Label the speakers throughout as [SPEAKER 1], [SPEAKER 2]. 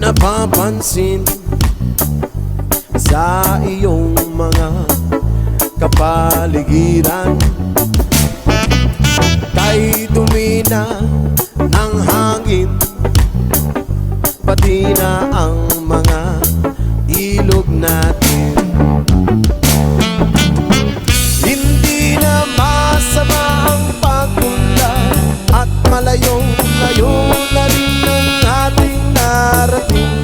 [SPEAKER 1] napapansin sa iyong mga kapaligiran. Kay dumi na ng hangin, pati na ang mga ilog natin. Hindi na masama ang pagpunla at malayong-layo na rin ang ating narating.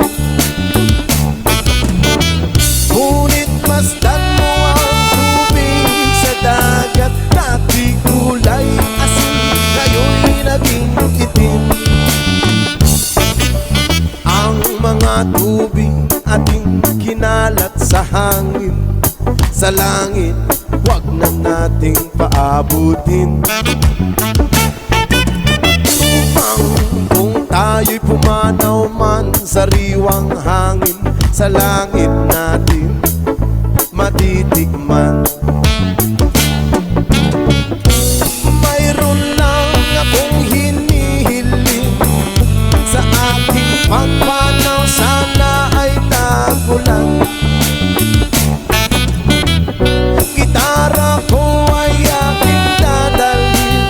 [SPEAKER 1] Ngunit masdan mo ang tubig sa dagat, dati kulay asin, ngayon'y naging itim. Ang mga tubig ating kinalat sa hangin, sa langit wag na nating paabutin. Upang kung tayo'y pumanaw man sa riwang hangin, sa langit natin matitikman. Mayroon lang akong hinihiling sa aking pagpanaw, sana ay tagulan. Gitara ko ay aking dadalhin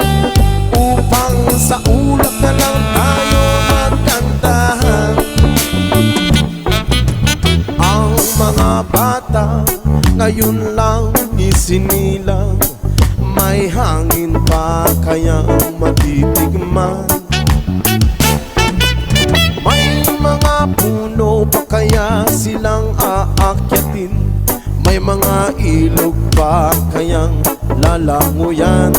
[SPEAKER 1] upang sa ulap na lang tayo magkantahan. Ang mga bata ngayon lang isinilang, may hangin pa kayang matitigman. May mga puno pa kaya silang aakyatin, may mga ilog pa kayang lalanguyan.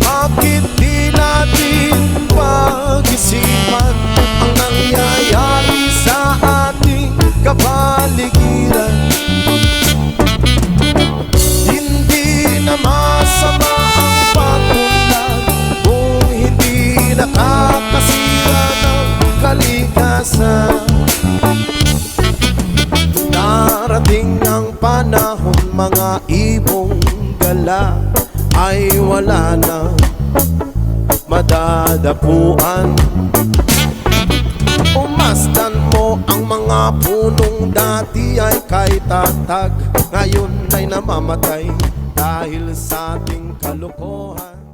[SPEAKER 1] Bakit di natin pag-isipan ang nangyayari sa ating kapaligiran? Hindi na masama ang pagpunlan kung hindi nakakasira ng kalikasan. Darating ang panahon, mga ibong gala ay wala na madadapuan. Umasdan mo ang mga punong dati ay kay tatag, ngayon ay namamatay dahil sa ating kalokohan.